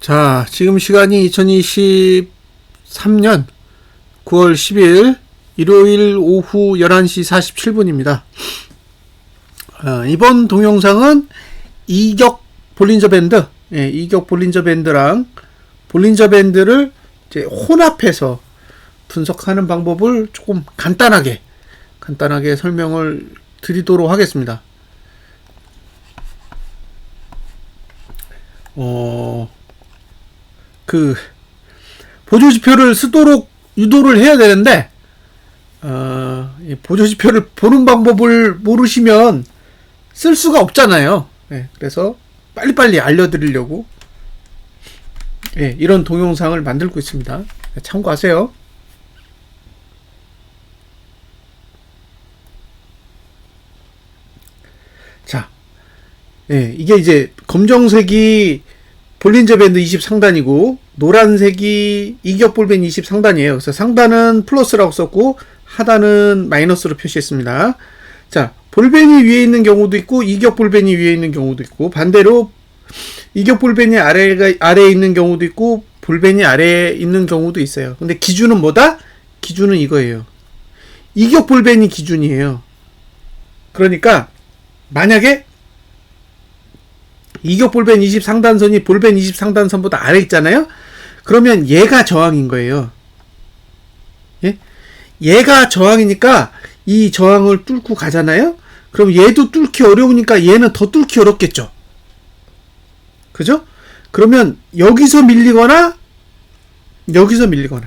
자, 지금 시간이 2023년 9월 10일 일요일 오후 11시 47분입니다. 이번 동영상은 이격 볼린저 밴드, 이격 볼린저 밴드랑 볼린저 밴드를 이제 혼합해서 분석하는 방법을 조금 간단하게 설명을 드리도록 하겠습니다. 보조지표를 쓰도록 유도를 해야 되는데, 보조지표를 보는 방법을 모르시면 쓸 수가 없잖아요. 그래서 빨리빨리 알려드리려고, 이런 동영상을 만들고 있습니다. 참고하세요. 자, 이게 이제 검정색이 볼린저 밴드 20 상단이고 노란색이 이격 볼밴드 20 상단이에요. 그래서 상단은 플러스라고 썼고 하단은 마이너스로 표시했습니다. 자, 볼밴이 위에 있는 경우도 있고 이격 볼밴이 위에 있는 경우도 있고, 반대로 이격 볼밴이 아래에 있는 경우도 있고 볼밴이 아래에 있는 경우도 있어요. 근데 기준은 뭐다? 기준은 이거예요. 이격 볼밴이 기준이에요. 그러니까 만약에 이격 볼밴 20 상단선이 볼밴 20 상단선보다 아래 있잖아요. 그러면 얘가 저항인 거예요. 얘가 저항이니까 이 저항을 뚫고 가잖아요. 그럼 얘도 뚫기 어려우니까 얘는 더 뚫기 어렵겠죠. 그죠? 그러면 여기서 밀리거나 여기서 밀리거나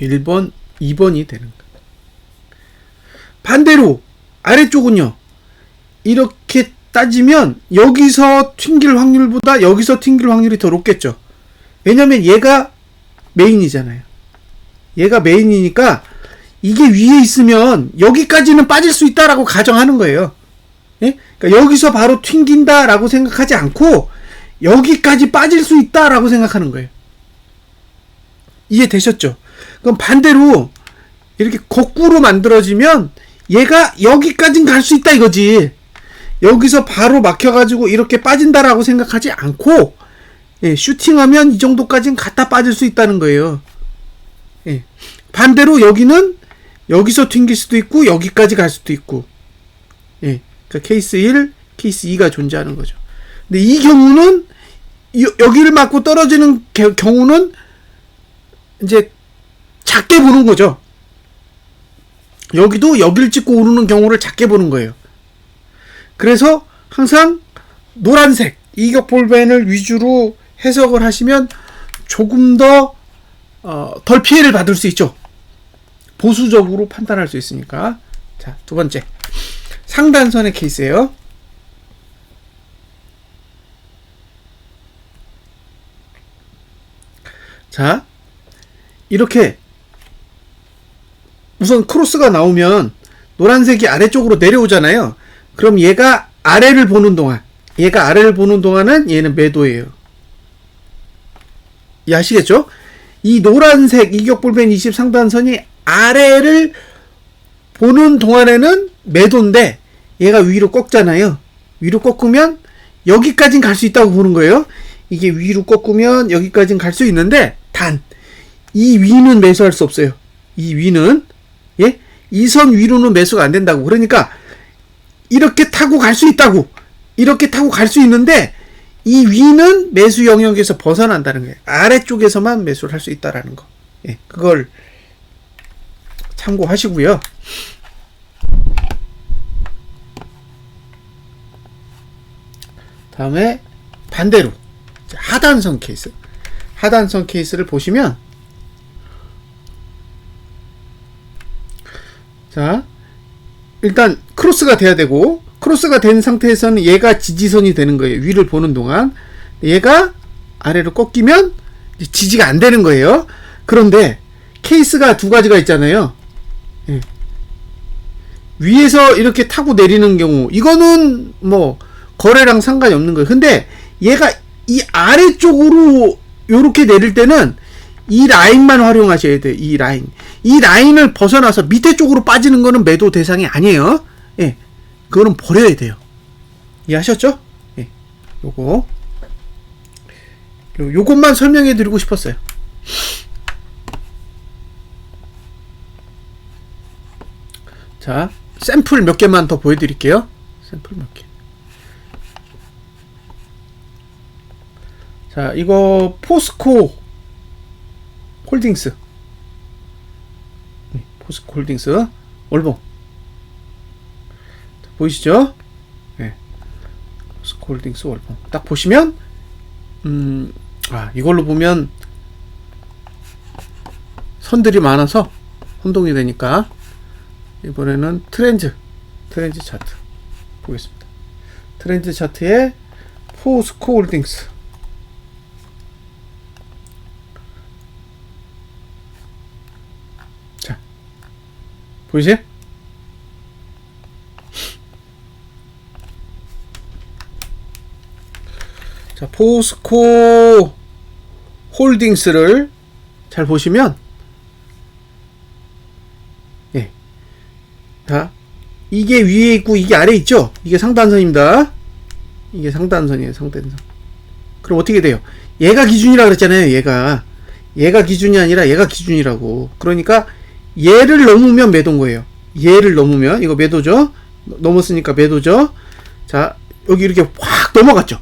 1번, 2번이 되는 거예요. 반대로 아래쪽은요. 이렇게 따지면 여기서 튕길 확률보다 여기서 튕길 확률이 더 높겠죠. 왜냐면 얘가 메인이잖아요. 얘가 메인이니까 이게 위에 있으면 여기까지는 빠질 수 있다라고 가정하는 거예요. 그러니까 여기서 바로 튕긴다라고 생각하지 않고 여기까지 빠질 수 있다라고 생각하는 거예요. 이해되셨죠? 그럼 반대로 이렇게 거꾸로 만들어지면 얘가 여기까진 갈 수 있다 이거지. 여기서 바로 막혀가지고 이렇게 빠진다라고 생각하지 않고 슈팅하면 이 정도까지는 갖다 빠질 수 있다는 거예요. 반대로 여기는 여기서 튕길 수도 있고 여기까지 갈 수도 있고, 그러니까 케이스 1, 케이스 2가 존재하는 거죠. 근데 이 경우는 여기를 맞고 떨어지는 경우는 이제 작게 보는 거죠. 여기도 여기를 찍고 오르는 경우를 작게 보는 거예요. 그래서 항상 노란색 이격 볼밴을 위주로 해석을 하시면 조금 더 덜 피해를 받을 수 있죠. 보수적으로 판단할 수 있으니까. 자, 두 번째 상단선의 케이스예요. 자, 이렇게 우선 크로스가 나오면 노란색이 아래쪽으로 내려오잖아요. 그럼 얘가 아래를 보는 동안은 얘는 매도예요. 이해하시겠죠? 이 노란색 이격 볼밴 20 상단선이 아래를 보는 동안에는 매도인데 얘가 위로 꺾잖아요. 위로 꺾으면 여기까진 갈 수 있다고 보는 거예요. 이게 위로 꺾으면 여기까진 갈 수 있는데 단 이 위는 매수할 수 없어요. 이 위는 이 선 위로는 매수가 안 된다고. 그러니까 이렇게 타고 갈 수 있다고. 이렇게 타고 갈 수 있는데 이 위는 매수 영역에서 벗어난다는 거예요. 아래쪽에서만 매수를 할 수 있다라는 거. 그걸 참고하시고요. 다음에 반대로 하단선 케이스. 하단선 케이스를 보시면, 자, 일단 크로스가 돼야 되고, 크로스가 된 상태에서는 얘가 지지선이 되는 거예요. 위를 보는 동안. 얘가 아래로 꺾이면 지지가 안 되는 거예요. 그런데 케이스가 두 가지가 있잖아요. 위에서 이렇게 타고 내리는 경우, 이거는 뭐 거래랑 상관이 없는 거예요. 근데 얘가 이 아래쪽으로 요렇게 내릴 때는 이 라인만 활용하셔야 돼요. 이 라인을 벗어나서 밑에 쪽으로 빠지는 거는 매도 대상이 아니에요. 그거는 버려야 돼요. 이해하셨죠? 요거 요것만 설명해 드리고 싶었어요. 자, 샘플 몇 개만 더 보여드릴게요. 샘플 몇 개. 자, 이거 포스코 홀딩스. 포스코 홀딩스 월봉. 자, 보이시죠? 네. 포스코 홀딩스 월봉. 딱 보시면, 이걸로 보면 선들이 많아서 혼동이 되니까 이번에는 트렌드 차트 보겠습니다. 트렌드 차트에 포스코 홀딩스. 자, 보이세요? 자, 포스코 홀딩스를 잘 보시면, 예. 자, 이게 위에 있고 이게 아래에 있죠? 이게 상단선입니다. 이게 상단선이에요, 상단선. 그럼 어떻게 돼요? 얘가 기준이라 그랬잖아요, 얘가 기준이 아니라 얘가 기준이라고. 그러니까 얘를 넘으면 매도인 거예요. 얘를 넘으면, 이거 매도죠? 넘었으니까 매도죠? 자, 여기 이렇게 확 넘어갔죠?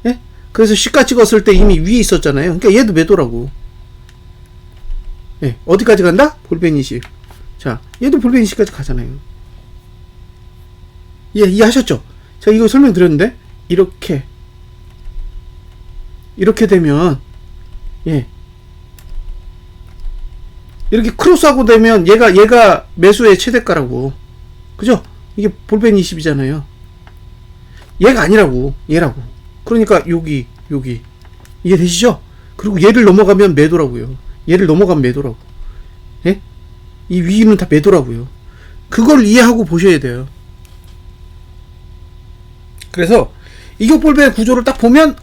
예? 그래서 시가 찍었을 때 이미 위에 있었잖아요. 그러니까 얘도 매도라고. 예, 어디까지 간다? 볼펜 20. 자, 얘도 볼펜 20까지 가잖아요. 예, 이해하셨죠? 제가 이거 설명드렸는데, 이렇게 되면, 예, 이렇게 크로스하고 되면 얘가 매수의 최대가라고. 그죠? 이게 볼펜 20이잖아요. 얘가 아니라고. 얘라고. 그러니까 여기 이해되시죠? 그리고 얘를 넘어가면 매도라고요. 얘를 넘어가면 매도라고. 예? 이 위는 다 매도라고요. 그걸 이해하고 보셔야 돼요. 그래서 이격볼펜 구조를 딱 보면,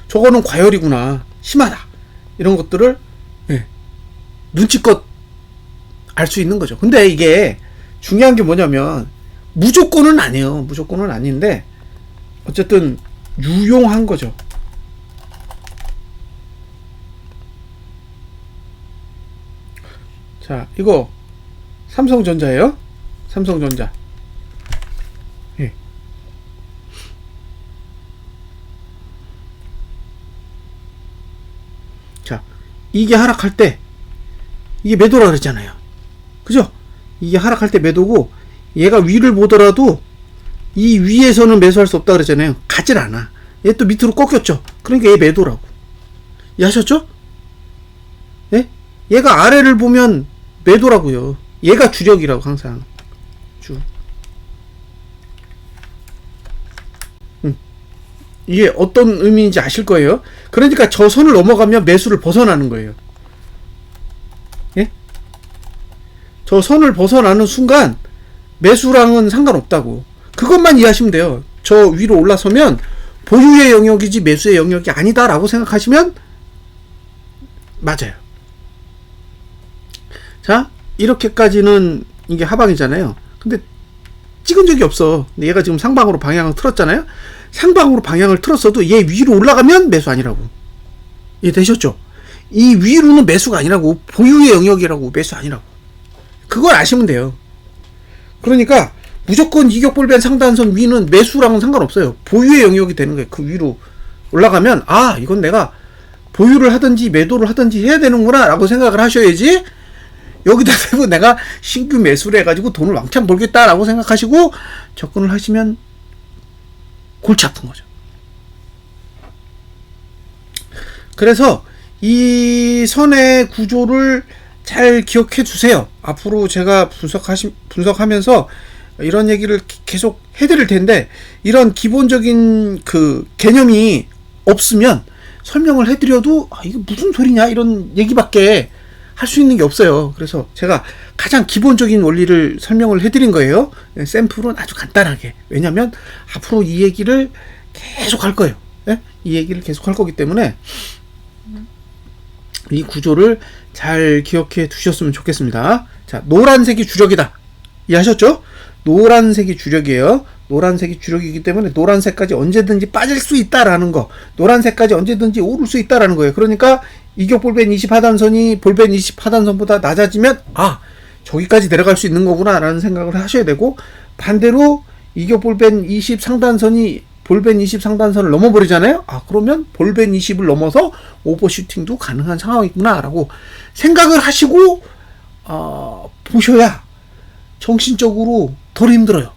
저거는 과열이구나, 심하다, 이런 것들을, 예, 눈치껏 알 수 있는 거죠. 근데 이게 중요한 게 뭐냐면, 무조건은 아니에요. 무조건은 아닌데 어쨌든 유용한 거죠. 자, 이거 삼성전자예요. 삼성전자. 예. 자, 이게 하락할 때 이게 매도라 그랬잖아요. 그죠? 이게 하락할 때 매도고, 얘가 위를 보더라도 이 위에서는 매수할 수 없다 그랬잖아요. 가질 않아. 얘 또 밑으로 꺾였죠. 그러니까 얘 매도라고. 이해하셨죠? 예? 얘가 아래를 보면 매도라고요. 얘가 주력이라고, 항상. 이게 어떤 의미인지 아실 거예요. 그러니까 저 선을 넘어가면 매수를 벗어나는 거예요. 예? 저 선을 벗어나는 순간 매수랑은 상관없다고. 그것만 이해하시면 돼요. 저 위로 올라서면 보유의 영역이지 매수의 영역이 아니다 라고 생각하시면 맞아요. 자, 이렇게까지는 이게 하방이잖아요. 근데 찍은 적이 없어. 근데 얘가 지금 상방으로 방향을 틀었잖아요. 상방으로 방향을 틀었어도 얘 위로 올라가면 매수 아니라고. 이해되셨죠? 이 위로는 매수가 아니라고. 보유의 영역이라고. 매수 아니라고. 그걸 아시면 돼요. 그러니까 무조건 이격볼펜 상단선 위는 매수랑은 상관없어요. 보유의 영역이 되는 거예요. 그 위로 올라가면, 이건 내가 보유를 하든지 매도를 하든지 해야 되는구나 라고 생각을 하셔야지, 여기다 대고 내가 신규 매수를 해가지고 돈을 왕창 벌겠다 라고 생각하시고 접근을 하시면 골치 아픈 거죠. 그래서 이 선의 구조를 잘 기억해 주세요. 앞으로 제가 분석하면서 이런 얘기를 계속 해드릴 텐데, 이런 기본적인 그 개념이 없으면 설명을 해드려도 이게 무슨 소리냐 이런 얘기밖에 할 수 있는 게 없어요. 그래서 제가 가장 기본적인 원리를 설명을 해드린 거예요. 샘플은 아주 간단하게. 왜냐면 앞으로 이 얘기를 계속 할 거예요. 예? 이 얘기를 계속 할 거기 때문에 이 구조를 잘 기억해 두셨으면 좋겠습니다. 자, 노란색이 주력이다. 이해하셨죠? 노란색이 주력이에요. 노란색이 주력이기 때문에 노란색까지 언제든지 빠질 수 있다라는 거, 노란색까지 언제든지 오를 수 있다라는 거예요. 그러니까 이격 볼벤 20 하단선이 볼벤 20 하단선보다 낮아지면 저기까지 내려갈 수 있는 거구나 라는 생각을 하셔야 되고, 반대로 이격 볼벤 20 상단선이 볼벤 20 상단선을 넘어버리잖아요. 그러면 볼벤 20을 넘어서 오버슈팅도 가능한 상황이구나 라고 생각을 하시고 보셔야 정신적으로 덜 힘들어요.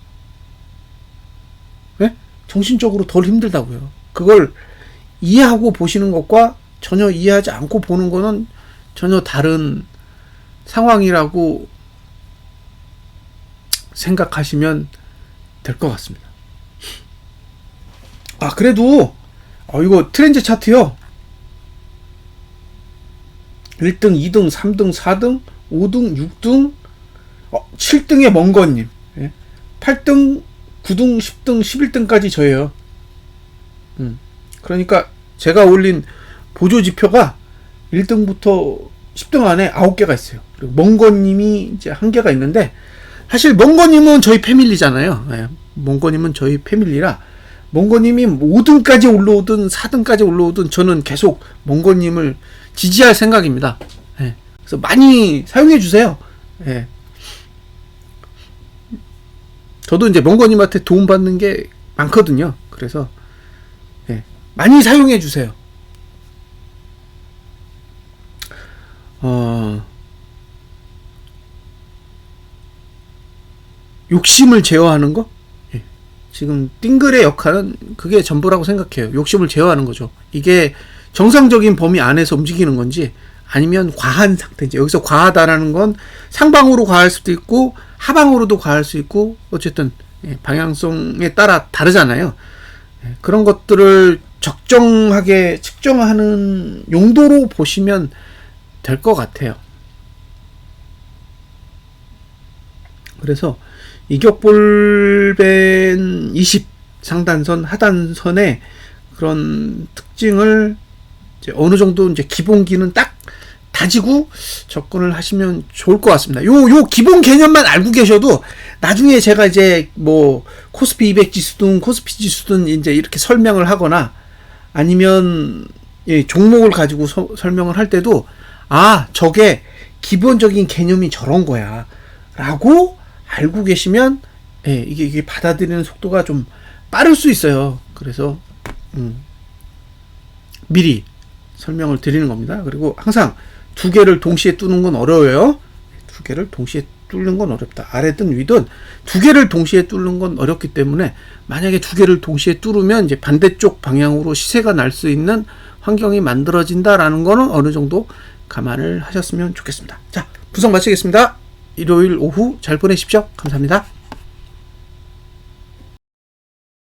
네? 정신적으로 덜 힘들다고요. 그걸 이해하고 보시는 것과 전혀 이해하지 않고 보는 거는 전혀 다른 상황이라고 생각하시면 될 것 같습니다. 그래도 이거 트렌드 차트요. 1등, 2등, 3등, 4등, 5등, 6등, 7등의 멍거님, 8등, 9등, 10등, 11등까지 저예요. 그러니까 제가 올린 보조 지표가 1등부터 10등 안에 9개가 있어요. 그리고 멍거님이 이제 1개가 있는데, 사실 멍거님은 저희 패밀리잖아요. 멍거님은 저희 패밀리라 멍거님이 5등까지 올라오든 4등까지 올라오든 저는 계속 멍거님을 지지할 생각입니다. 그래서 많이 사용해 주세요. 저도 이제 멍거님한테 도움받는 게 많거든요. 그래서 많이 사용해 주세요. 욕심을 제어하는 거? 지금 띵글의 역할은 그게 전부라고 생각해요. 욕심을 제어하는 거죠. 이게 정상적인 범위 안에서 움직이는 건지 아니면 과한 상태인지. 여기서 과하다라는 건 상방으로 과할 수도 있고 하방으로도 과할 수 있고, 어쨌든 방향성에 따라 다르잖아요. 그런 것들을 적정하게 측정하는 용도로 보시면 될 것 같아요. 그래서 이격볼벤 20 상단선, 하단선의 그런 특징을 이제 어느 정도 이제 기본기는 딱 다지고 접근을 하시면 좋을 것 같습니다. 요 기본 개념만 알고 계셔도 나중에 제가 이제 뭐 코스피 200 지수든 코스피 지수든 이제 이렇게 설명을 하거나 아니면 종목을 가지고 설명을 할 때도 저게 기본적인 개념이 저런 거야 라고 알고 계시면 이게 받아들이는 속도가 좀 빠를 수 있어요. 그래서 미리 설명을 드리는 겁니다. 그리고 항상 두 개를 동시에 뚫는 건 어려워요. 두 개를 동시에 뚫는 건 어렵다. 아래든 위든 두 개를 동시에 뚫는 건 어렵기 때문에, 만약에 두 개를 동시에 뚫으면 이제 반대쪽 방향으로 시세가 날 수 있는 환경이 만들어진다라는 거는 어느 정도 감안을 하셨으면 좋겠습니다. 자, 분석 마치겠습니다. 일요일 오후 잘 보내십시오. 감사합니다.